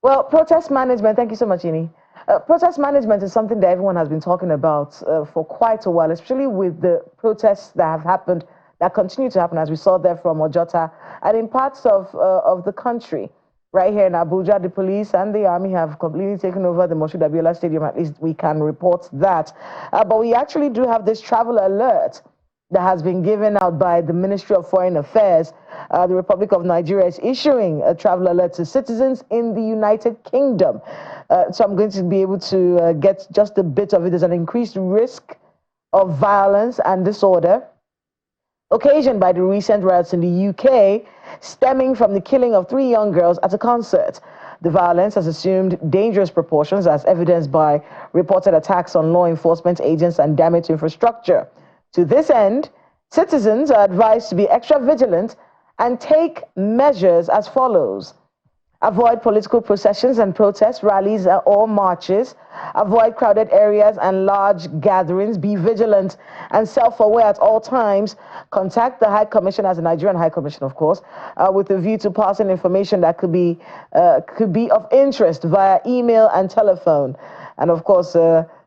Well, protest management, thank you so much, Ini. Protest management is something that everyone has been talking about for quite a while, especially with the protests that have happened, that continue to happen, as we saw there from Ojota, and in parts of the country. Right here in Abuja, the police and the army have completely taken over the Moshood Abiola Stadium. At least we can report that. But we actually do have this travel alert that has been given out by the Ministry of Foreign Affairs. The Republic of Nigeria is issuing a travel alert to citizens in the United Kingdom. So I'm going to be able to get just a bit of it. There's an increased risk of violence and disorder occasioned by the recent riots in the UK, stemming from the killing of 3 young girls at a concert. The violence has assumed dangerous proportions, as evidenced by reported attacks on law enforcement agents and damage to infrastructure. To this end, citizens are advised to be extra vigilant and take measures as follows. Avoid political processions and protests, rallies, or marches. Avoid crowded areas and large gatherings. Be vigilant and self-aware at all times. Contact the High Commission, as the Nigerian High Commission, of course, with a view to passing information that could be of interest via email and telephone. And of course,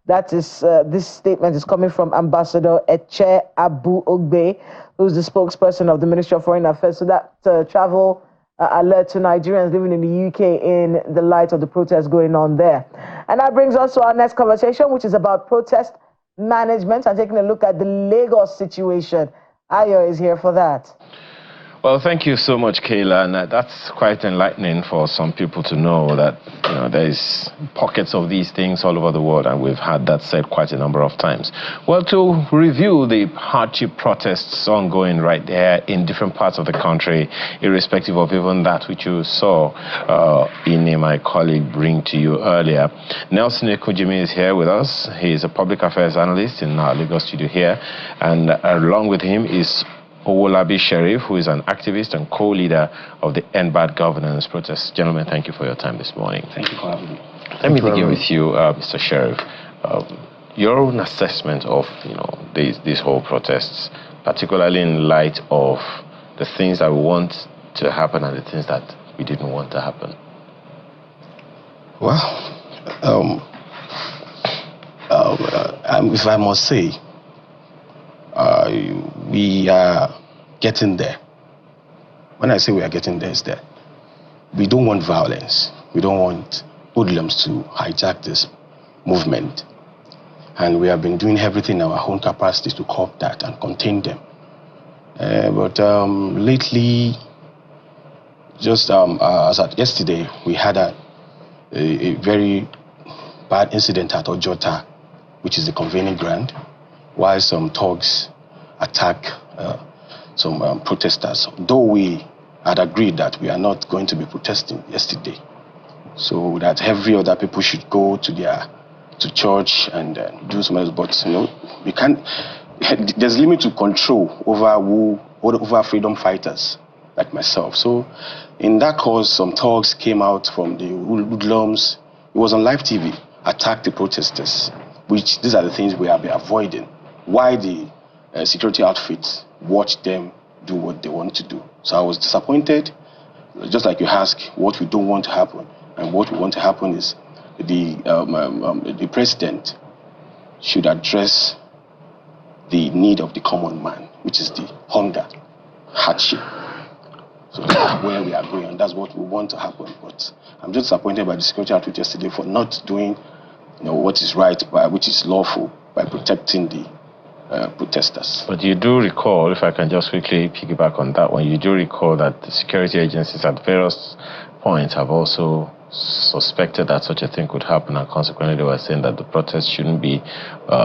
this statement is coming from Ambassador Eche Abu Ogbe, who's the spokesperson of the Ministry of Foreign Affairs. So that travel alert to Nigerians living in the UK in the light of the protests going on there. And that brings us to our next conversation, which is about protest management and taking a look at the Lagos situation. Ayo is here for that. Well, thank you so much, Kayla, and that's quite enlightening for some people to know that there is pockets of these things all over the world, and we've had that said quite a number of times. Well, to review the hardship protests ongoing right there in different parts of the country, irrespective of even that which you saw Ine, my colleague, bring to you earlier. Nelson Ekujimi is here with us. He is a public affairs analyst in our Lagos studio here, and along with him is Owolabi Sheriff, who is an activist and co-leader of the End Bad Governance protest. Gentlemen, thank you for your time this morning. Thank you for having me. Let me begin with you, Mr. Sheriff. Your own assessment of these whole protests, particularly in light of the things that we want to happen and the things that we didn't want to happen. Well, if I must say, we are getting there. When I say we are getting there, it's that we don't want violence. We don't want hoodlums to hijack this movement. And we have been doing everything in our own capacity to curb that and contain them. But lately, just as at yesterday, we had a very bad incident at Ojota, which is the convening ground, while some thugs attack some protesters, though we had agreed that we are not going to be protesting yesterday, so that every other people should go to church and do some else. But we can't. There's limit to control over freedom fighters like myself. So in that cause, some thugs came out from the hoodlums. It was on live TV, attacked the protesters. Which these are the things we have been avoiding. Why the security outfits watch them do what they want to do. So I was disappointed, just like you ask what we don't want to happen. And what we want to happen is the president should address the need of the common man, which is the hunger, hardship. So that's where we are going, and that's what we want to happen. But I'm just disappointed by the security outfit yesterday for not doing what is right, which is lawful, by protecting the protesters. But you do recall, if I can just quickly piggyback on that one, you do recall that the security agencies at various points have also suspected that such a thing could happen, and consequently they were saying that the protest shouldn't be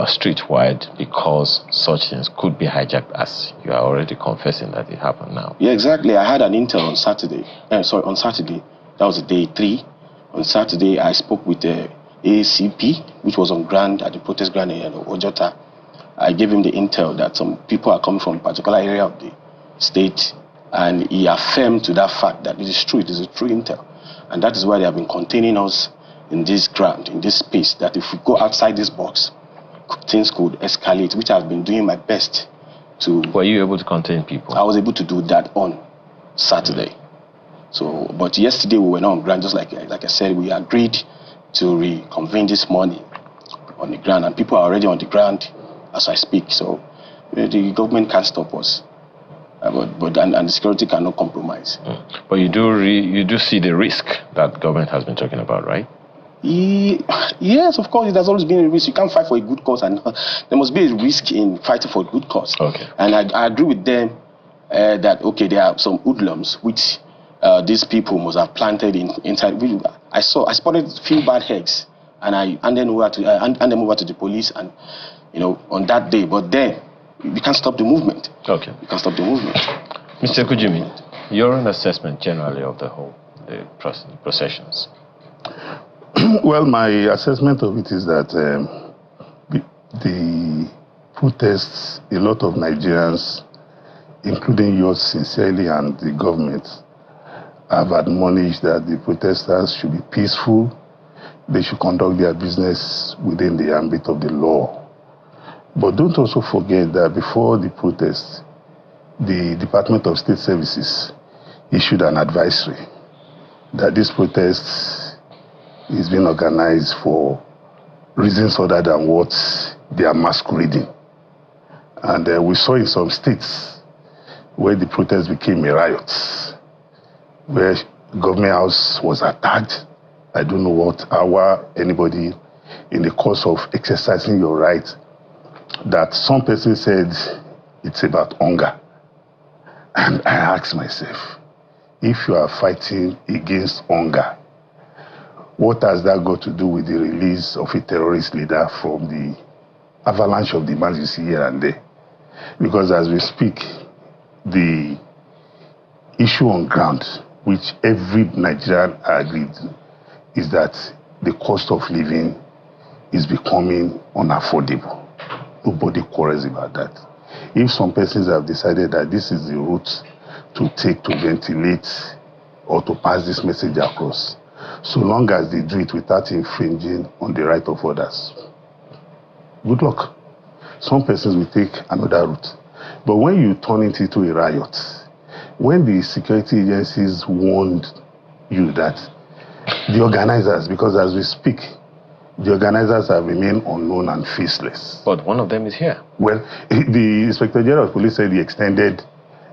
street-wide because such things could be hijacked, as you are already confessing that it happened now. Yeah, exactly. I had an intel on Saturday. On Saturday, that was day 3. On Saturday, I spoke with the ACP, which was on ground at the protest ground in Ojota. I gave him the intel that some people are coming from a particular area of the state, and he affirmed to that fact that it is true, it is a true intel. And that is why they have been containing us in this ground, in this space, that if we go outside this box, things could escalate, which I've been doing my best to... Were you able to contain people? I was able to do that on Saturday. So, but yesterday we were not on ground, just like I said, we agreed to reconvene this morning on the ground, and people are already on the ground as I speak. So the government can't stop us, but the security cannot compromise. But you do see the risk that government has been talking about, right? Yes, of course, it has always been a risk. You can't fight for a good cause, and there must be a risk in fighting for a good cause. Okay. And I agree with them that, okay, there are some hoodlums which these people must have planted inside. I spotted a few bad eggs, and I handed them over to the police, and on that day. But then we can't stop the movement. Okay. We can't stop the movement. Mr. Kujimi, your own assessment generally of the processions. Well, my assessment of it is that the protests, a lot of Nigerians, including yours sincerely and the government, have admonished that the protesters should be peaceful. They should conduct their business within the ambit of the law. But don't also forget that before the protest, the Department of State Services issued an advisory that this protest is being organized for reasons other than what they are masquerading. And we saw in some states where the protest became a riot, where government house was attacked. I don't know what hour anybody in the course of exercising your right, that some person said it's about hunger. And I asked myself, if you are fighting against hunger, what has that got to do with the release of a terrorist leader from the avalanche of demands you see here and there? Because as we speak, the issue on ground, which every Nigerian agreed, is that the cost of living is becoming unaffordable. Nobody quarrels about that. If some persons have decided that this is the route to take to ventilate or to pass this message across, so long as they do it without infringing on the right of others, good luck. Some persons will take another route. But when you turn it into a riot, when the security agencies warned you that the organizers, because as we speak, the organizers have remained unknown and faceless. But one of them is here. Well, the Inspector General of Police said he extended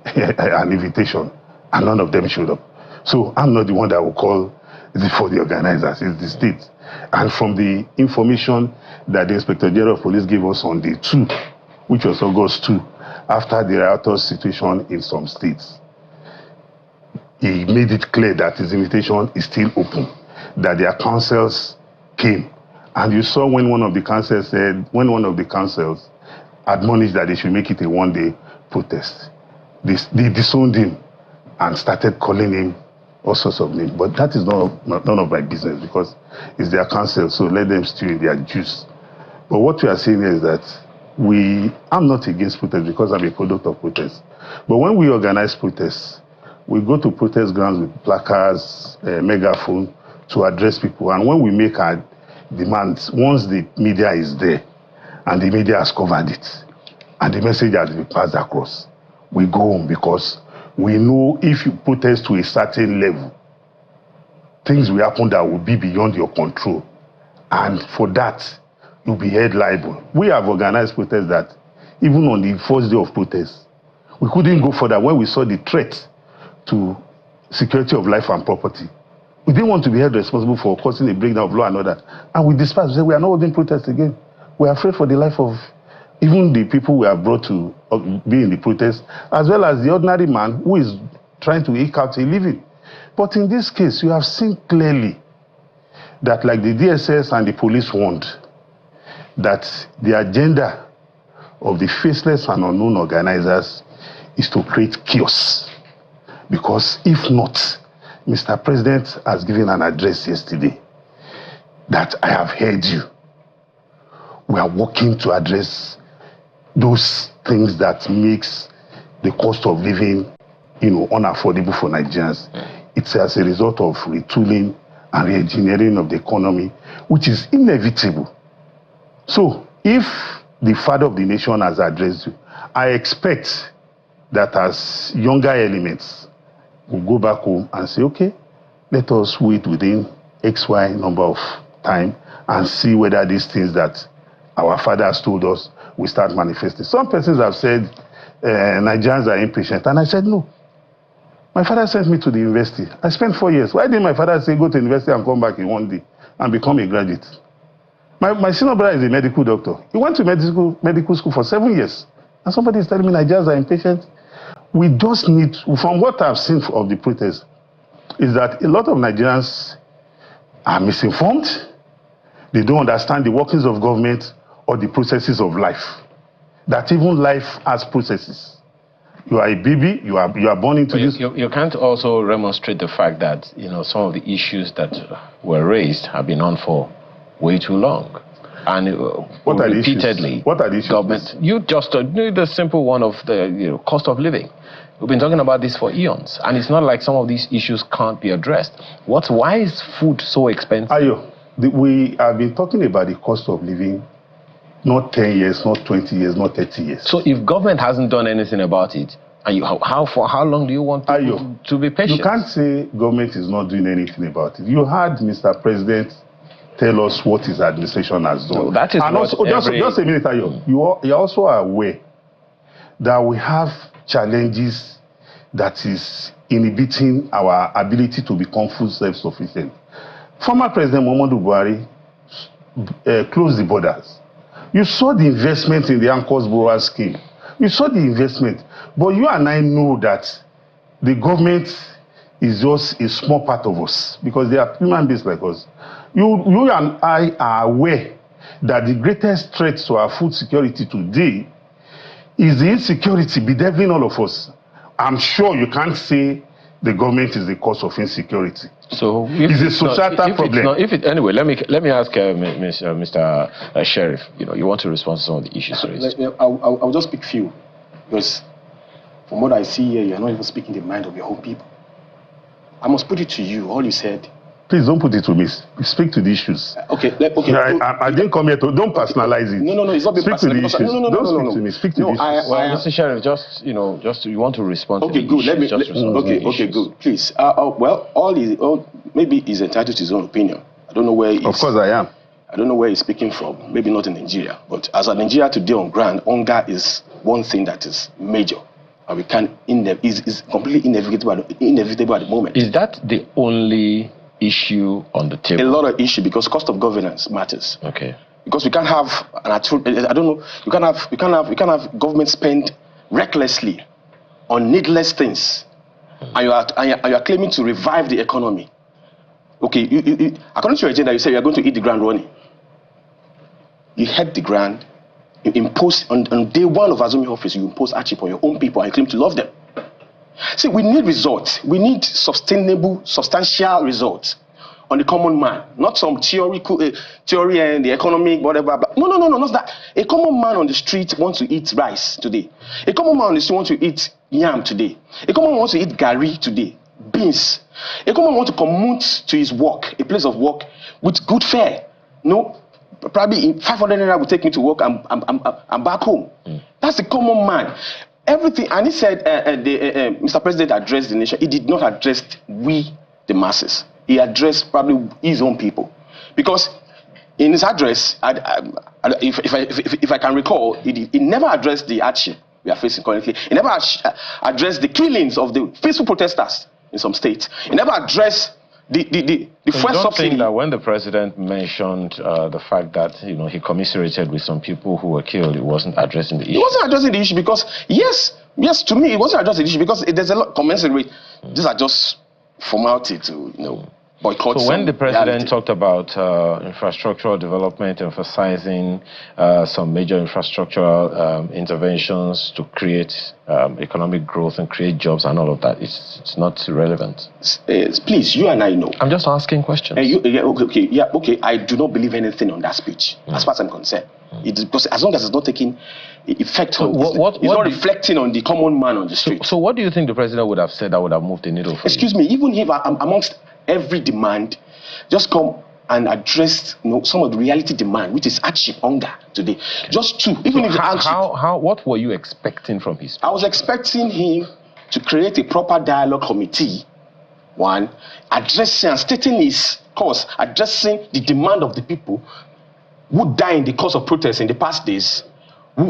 an invitation, and none of them showed up. So I'm not the one that will call for the organizers, it's the state. And from the information that the Inspector General of Police gave us on day 2, which was August 2, after the riotous situation in some states, he made it clear that his invitation is still open, that their counsels came. And you saw when one of the counsels admonished that they should make it a one-day protest, they disowned him and started calling him all sorts of names. But that is none of my business, because it's their counsel, so let them stew in their juice. But what we are saying is that I'm not against protest because I'm a product of protest. But when we organize protests, we go to protest grounds with placards, megaphone, to address people. And when we make our demands, once the media is there and the media has covered it and the message has been passed across, we go home, because we know if you protest to a certain level, things will happen that will be beyond your control. And for that, you'll be held liable. We have organized protests that even on the first day of protest, we couldn't go further when we saw the threat to security of life and property. We didn't want to be held responsible for causing a breakdown of law and order. And we dispersed. We said, we are not holding protests again. We are afraid for the life of even the people we have brought to be in the protest, as well as the ordinary man who is trying to eke out a living. But in this case, you have seen clearly that, like the DSS and the police warned, that the agenda of the faceless and unknown organizers is to create chaos. Because if not, Mr. President has given an address yesterday that I have heard you. We are working to address those things that makes the cost of living, unaffordable for Nigerians. It's as a result of retooling and re-engineering of the economy, which is inevitable. So, if the father of the nation has addressed you, I expect that as younger elements we'll go back home and say, okay, let us wait within XY number of time and see whether these things that our fathers told us will start manifesting. Some persons have said Nigerians are impatient, and I said no. My father sent me to the university. I spent 4 years. Why didn't my father say go to university and come back in one day and become a graduate? My senior brother is a medical doctor. He went to medical school for 7 years. And somebody is telling me Nigerians are impatient. We just need, from what I've seen of the protest, is that a lot of Nigerians are misinformed. They don't understand the workings of government or the processes of life. That even life has processes. You are a baby, you are born into this. You can't also remonstrate the fact that, you know, some of the issues that were raised have been on for way too long. And what are repeatedly, what are the issues? Government, you just the simple one of the cost of living. We've been talking about this for eons, and it's not like some of these issues can't be addressed. Why is food so expensive? Ayo, we have been talking about the cost of living, not 10 years, not 20 years, not 30 years. So if government hasn't done anything about it, and for how long do you want to be patient? You can't say government is not doing anything about it. You heard Mr. President tell us what his administration has done. No, that is and also, just a minute, Ayo. You also are aware that we have challenges that is inhibiting our ability to become full self-sufficient. Former President Muhammadu Buhari closed the borders. You saw the investment in the Anchors Borrower Scheme. You saw the investment. But you and I know that the government is just a small part of us because they are human beings like us. You and I are aware that the greatest threat to our food security today is the insecurity bedeviling all of us. I'm sure you can't say the government is the cause of insecurity. So it's a societal problem. Anyway, let me ask Mr. Sheriff. You want to respond to some of the issues raised? I'll just pick few, because from what I see here, you're not even speaking the mind of your whole people. I must put it to you. All you said. Please don't put it to me. Speak to the issues. Okay. I didn't come here to. Don't personalize it. No. It's not being personal. Speak to the issues. No. Don't speak to me. Speak to the issues. Mr. Sheriff, just you want to respond. Okay, to good. Okay, good. Please. Maybe he's entitled to his own opinion. I don't know where. Of course, I am. I don't know where he's speaking from. Maybe not in Nigeria, but as a Nigeria today on ground, hunger is one thing that is major. And we can is completely inevitable at the moment. Is that the only issue on the table? A lot of issue, because cost of governance matters. Okay. Because we can't have you can't have government spend recklessly on needless things, and you are claiming to revive the economy. Okay, according to your agenda, you say you are going to hit the ground running. You hit the ground. You impose on day one of assuming office. You impose hardship on your own people and you claim to love them. See, we need results. We need sustainable, substantial results on the common man, not some theory and the economic whatever. No, not that. A common man on the street wants to eat rice today. A common man on the street wants to eat yam today. A common man wants to eat gari today, beans. A common man wants to commute to his work, a place of work, with good fare. No, probably 500 naira will take me to work. I'm back home. That's the common man. Everything, and he said, Mr. President addressed the nation. He did not address we, the masses. He addressed probably his own people, because in his address, if I can recall, he never addressed the hardship we are facing currently. He never addressed the killings of the peaceful protesters in some states. He never addressed the fuel subsidy. Think that when the president mentioned the fact that he commiserated with some people who were killed, he wasn't addressing the issue. He wasn't addressing the issue because yes, to me, it wasn't addressing the issue because there's a lot commensurate. These are just formality to boycott. So when the president talked about infrastructural development, emphasizing some major infrastructural interventions to create economic growth and create jobs and all of that, it's not relevant. Please, you and I know. I'm just asking questions. Okay. I do not believe anything on that speech, as far as I'm concerned. Because as long as it's not taking effect, so it's not reflecting on the common man on the street. So what do you think the president would have said that would have moved the needle for Excuse me, even if amongst every demand, just come and address some of the reality demand, which is hardship, hunger today. Just two. Even if what were you expecting from his speech? I was expecting him to create a proper dialogue committee, one, addressing and stating his cause, addressing the demand of the people who died in the course of protests in the past days,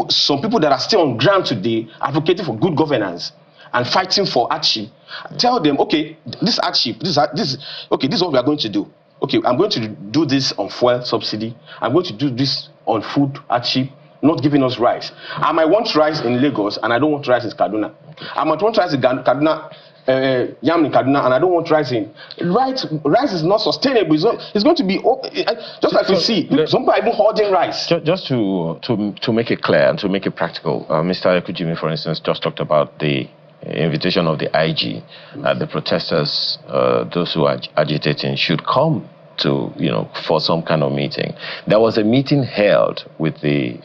some people that are still on ground today advocating for good governance and fighting for hardship. Tell them, okay, this hardship, this is what we are going to do. Okay, I'm going to do this on fuel subsidy. I'm going to do this on food hardship, not giving us rice. I might want rice in Lagos and I don't want rice in Kaduna. I might want rice in Kaduna, yam in Kaduna, and I don't want rice in. Rice is not sustainable. It's going to be just like we see. Some people are even hoarding rice. Just to make it clear and to make it practical, Mr. Ekujimi, for instance, just talked about the invitation of the IG. The protesters, those who are agitating, should come to, for some kind of meeting. There was a meeting held with the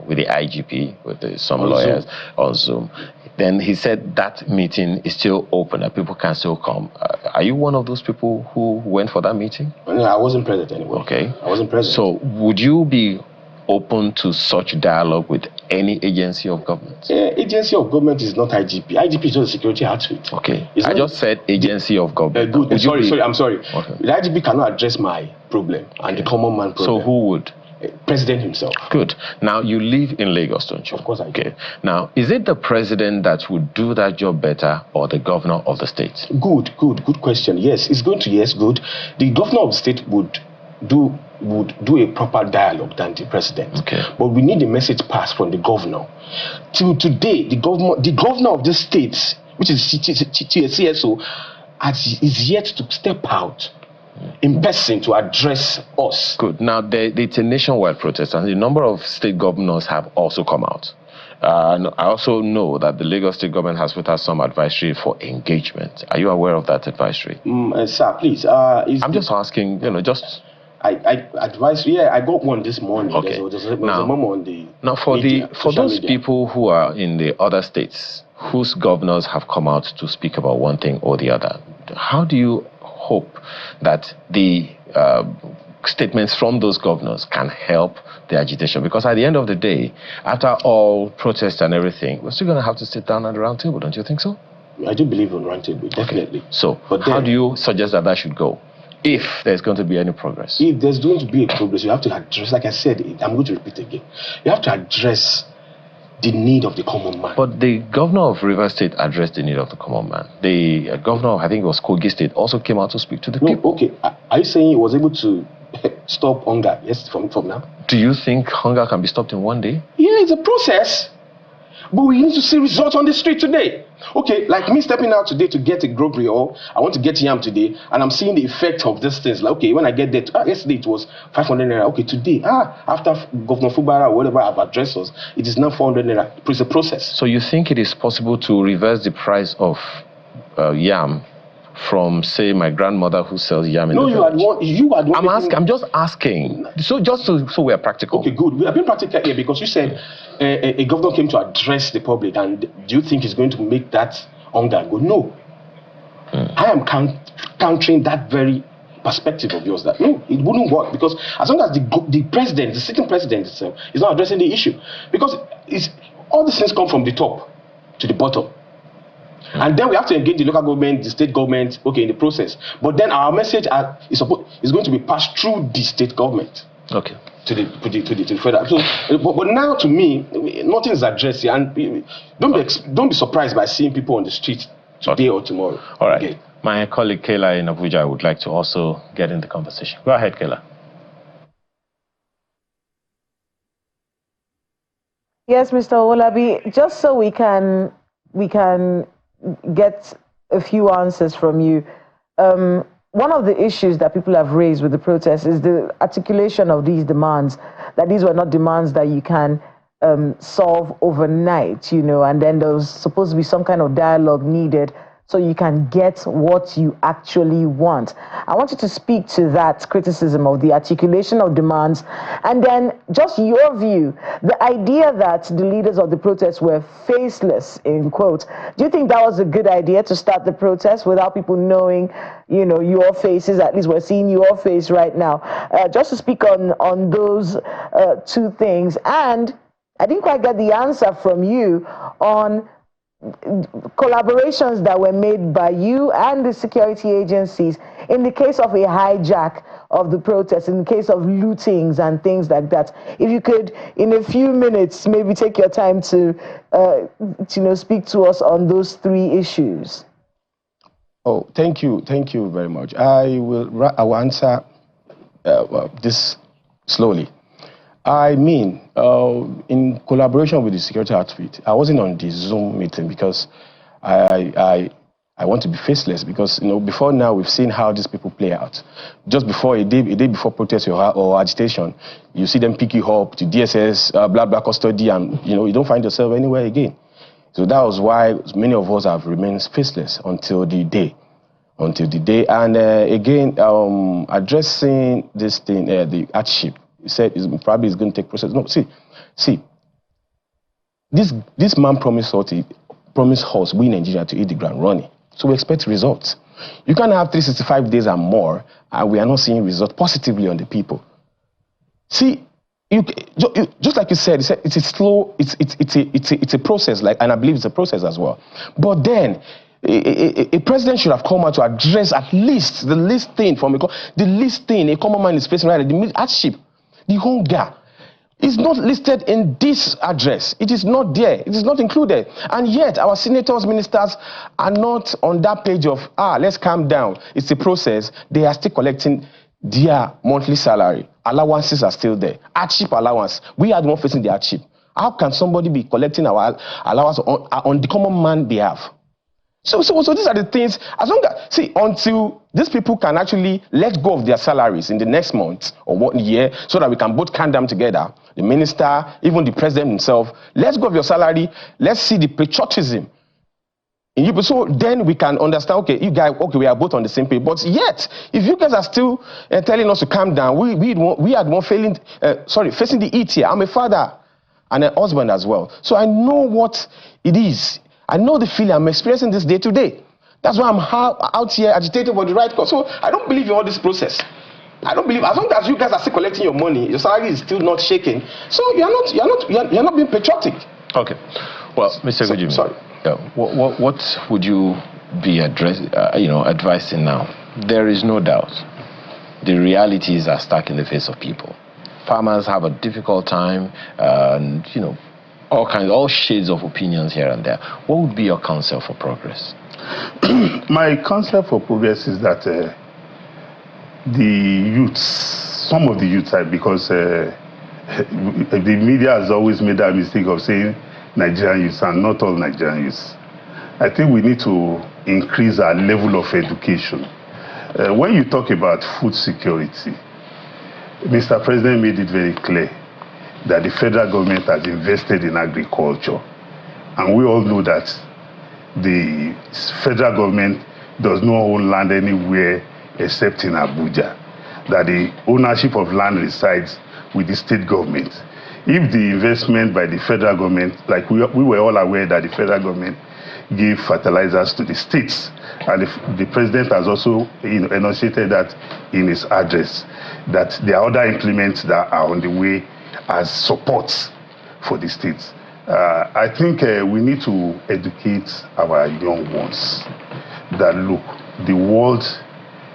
IGP, with some lawyers on Zoom. Then he said that meeting is still open, that people can still come. Are you one of those people who went for that meeting? No, I wasn't present anyway. Okay. I wasn't present. So would you be open to such dialogue with any agency of government? Agency of government is not IGP. IGP is just a security outfit. Okay. I just said agency of government. Good. I'm sorry. Okay. The IGP cannot address my problem and the common man problem. So who would? President himself. Good. Now, you live in Lagos, don't you? Of course I do. Okay. Now, is it the president that would do that job better or the governor of the state? Good question. Yes, it's going to, yes, good. The governor of the state would do a proper dialogue than the president. Okay. But we need a message passed from the governor. Till today, the governor of the state, which is CSO, is yet to step out in person to address us. Good. Now, it's a nationwide protest, and a number of state governors have also come out. And I also know that the Lagos state government has put out some advisory for engagement. Are you aware of that advisory? Sir, please. I'm just asking, just... I advise. Yeah, I got one this morning. Okay. There's a memo on the now for media, for those media. people who are in the other states whose governors have come out to speak about one thing or the other, how do you hope that the statements from those governors can help the agitation? Because at the end of the day, after all protests and everything, we're still going to have to sit down at the round table, don't you think so? I do believe in round table, definitely. Okay. So, how do you suggest that should go? If there's going to be any progress? If there's going to be a progress, you have to address, like I said, I'm going to repeat again, you have to address the need of the common man. But the governor of Rivers State addressed the need of the common man. The governor, I think it was Kogi State, also came out to speak to the people. Okay. Are you saying he was able to stop hunger, yes, from now? Do you think hunger can be stopped in one day? Yeah, it's a process. But we need to see results on the street today. Okay, like me stepping out today to get a grocery, or I want to get yam today, and I'm seeing the effect of these things. Like, okay, when I get there, yesterday it was 500 naira. Okay, today, after Governor Fubara or whatever I've addressed us, it is now 400 naira. It's a process. So you think it is possible to reverse the price of yam from, say, my grandmother who sells yam in the village? You are the one. I'm just asking. So we are practical. Okay, good. We have been practical here because you said a governor came to address the public, and do you think he's going to make that hunger go? No. I am countering that very perspective of yours, that no, it wouldn't work, because as long as the president, the sitting president itself, is not addressing the issue, because all these things come from the top to the bottom. And then we have to engage the local government, the state government, okay, in the process. But then our message is going to be passed through the state government. Okay. To the federal. So, but now, to me, nothing is addressed here, and don't be surprised by seeing people on the street today or tomorrow. All right. Okay. My colleague Kayla in Abuja would like to also get in the conversation. Go ahead, Kayla. Yes, Mr. Olabi, just so we can get a few answers from you. One of the issues that people have raised with the protest is the articulation of these demands, that these were not demands that you can solve overnight, and then there was supposed to be some kind of dialogue needed so you can get what you actually want. I want you to speak to that criticism of the articulation of demands, and then just your view, the idea that the leaders of the protest were faceless, in quotes. Do you think that was a good idea to start the protest without people knowing, your faces? At least we're seeing your face right now. Just to speak on those two things. And I didn't quite get the answer from you on collaborations that were made by you and the security agencies in the case of a hijack of the protests, in the case of lootings and things like that. If you could, in a few minutes, maybe take your time to speak to us on those three issues. Oh, thank you very much. I will answer this slowly. I mean, in collaboration with the security outfit, I wasn't on the Zoom meeting because I want to be faceless, because before now we've seen how these people play out. Just before a day before protest or agitation, you see them pick you up to DSS, blah blah custody, and you don't find yourself anywhere again. So that was why many of us have remained faceless until the day. And again, addressing this thing, the hardship. He said probably it's going to take process. No, see, this man promised us, we Nigeria, to hit the ground running. So we expect results. You can have 365 days and more, and we are not seeing results positively on the people. See, just like you said, it's a slow, it's a process, and I believe it's a process as well. But then, a president should have come out to address at least the least thing a common man is facing right now, the hardship. The hunger is not listed in this address. It is not there. It is not included. And yet, our senators, ministers are not on that page of, let's calm down. It's a process. They are still collecting their monthly salary. Allowances are still there. Hardship allowance. We are the one facing the hardship. How can somebody be collecting our allowance on the common man's behalf? So these are the things, as long as, until these people can actually let go of their salaries in the next month or 1 year, so that we can both calm down together, the minister, even the president himself, let's go of your salary, let's see the patriotism in you. So then we can understand, okay, you guys, we are both on the same page. But yet, if you guys are still telling us to calm down, we are the one facing the heat here. I'm a father and a husband as well. So I know what it is. I know the feeling. I'm experiencing this day to day. That's why I'm out here agitated for the right cause. So I don't believe in all this process. I don't believe, as long as you guys are still collecting your money, your salary is still not shaking. So you're not being patriotic. Okay. Well, Mr. Gujimi, sorry. What would you be advising now? There is no doubt the realities are stuck in the face of people. Farmers have a difficult time, and all shades of opinions here and there. What would be your counsel for progress? My counsel for progress is that some of the youths, because the media has always made that mistake of saying Nigerian youths, and not all Nigerian youths. I think we need to increase our level of education. When you talk about food security, Mr. President made it very clear that the federal government has invested in agriculture. And we all know that the federal government does not own land anywhere except in Abuja, that the ownership of land resides with the state government. If the investment by the federal government, like we were all aware that the federal government gave fertilizers to the states, and the president has also enunciated that in his address, that there are other implements that are on the way as support for the states. I think we need to educate our young ones that, look, the world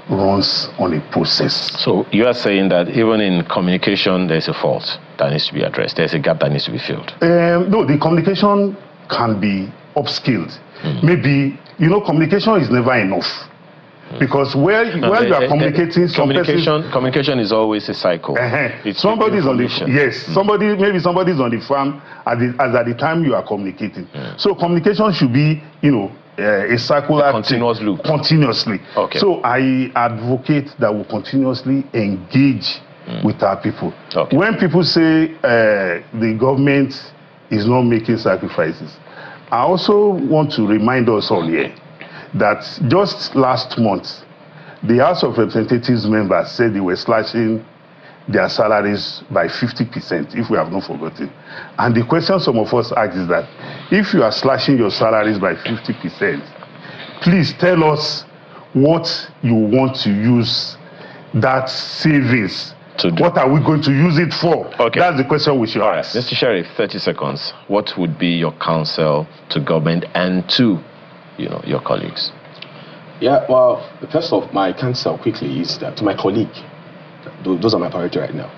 runs on a process. So you are saying that even in communication, there's a fault that needs to be addressed. There's a gap that needs to be filled. No, the communication can be upskilled. Maybe, communication is never enough. Because where you are communicating, communication is always a cycle. Somebody's on the maybe somebody's on the farm at the time you are communicating. So communication should be, a circular, continuous loop. Continuously. Okay. So I advocate that we continuously engage with our people. Okay. When people say the government is not making sacrifices, I also want to remind us all here that just last month, the House of Representatives members said they were slashing their salaries by 50%, if we have not forgotten. And the question some of us ask is that, if you are slashing your salaries by 50%, please tell us what you want to use that savings to do. What are we going to use it for? Okay. That's the question we should ask. Mr. Sheriff, 30 seconds. What would be your counsel to government and to, your colleagues? Yeah, well, first of my counsel quickly is that to my colleague, those are my priority right now.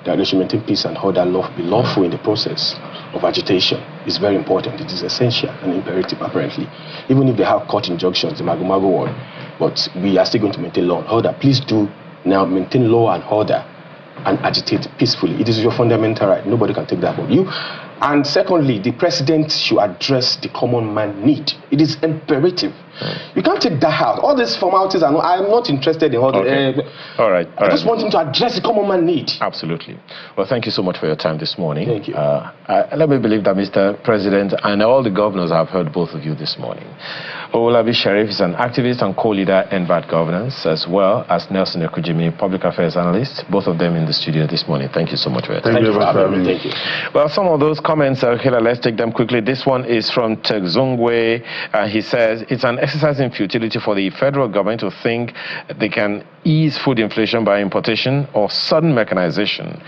That they should maintain peace and order, be lawful in the process of agitation is very important. It is essential and imperative, apparently. Even if they have court injunctions, the mago one, but we are still going to maintain law and order. Please do now maintain law and order and agitate peacefully. It is your fundamental right. Nobody can take that from you. And secondly, the president should address the common man need. It is imperative. You can't take that out. All these formalities, I'm not interested in all the... All right. I just want him to address the common man need. Absolutely. Well, thank you so much for your time this morning. Thank you. Let me believe that Mr. President and all the governors have heard both of you this morning. Owolabi Sheriff is an activist and co-leader in bad governance, as well as Nelson Ekujimi, public affairs analyst, both of them in the studio this morning. Thank you so much for your time. Thank you for having me. Thank you. Well, some of those comments, let's take them quickly. This one is from Tegzungwe. He says, it's an exercise in futility for the federal government to think they can ease food inflation by importation or sudden mechanization.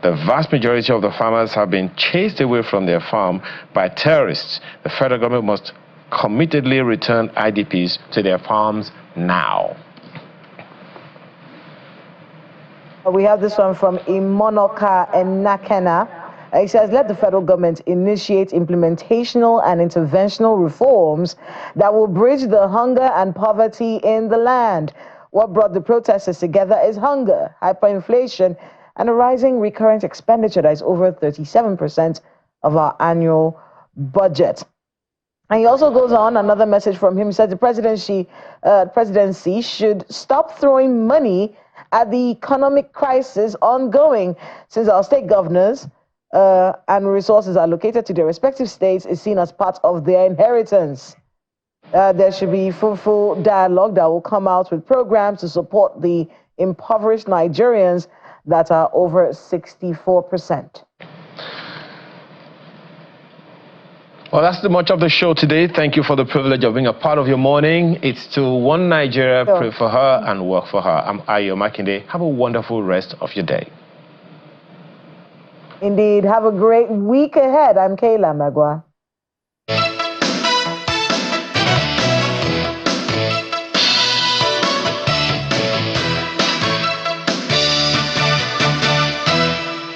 The vast majority of the farmers have been chased away from their farm by terrorists. The federal government must committedly return IDPs to their farms now. We have this one from Imonoka and Nakena. He says, let the federal government initiate implementational and interventional reforms that will bridge the hunger and poverty in the land. What brought the protesters together is hunger, hyperinflation, and a rising recurrent expenditure that is over 37% of our annual budget. And he also goes on, another message from him, says the presidency should stop throwing money at the economic crisis ongoing, since our state governors and resources allocated to their respective states is seen as part of their inheritance. There should be fruitful dialogue that will come out with programs to support the impoverished Nigerians that are over 64%. Well, that's much of the show today. Thank you for the privilege of being a part of your morning. It's to One Nigeria, pray for her and work for her. I'm Ayo Makinde. Have a wonderful rest of your day. Indeed. Have a great week ahead. I'm Kayla Magwa.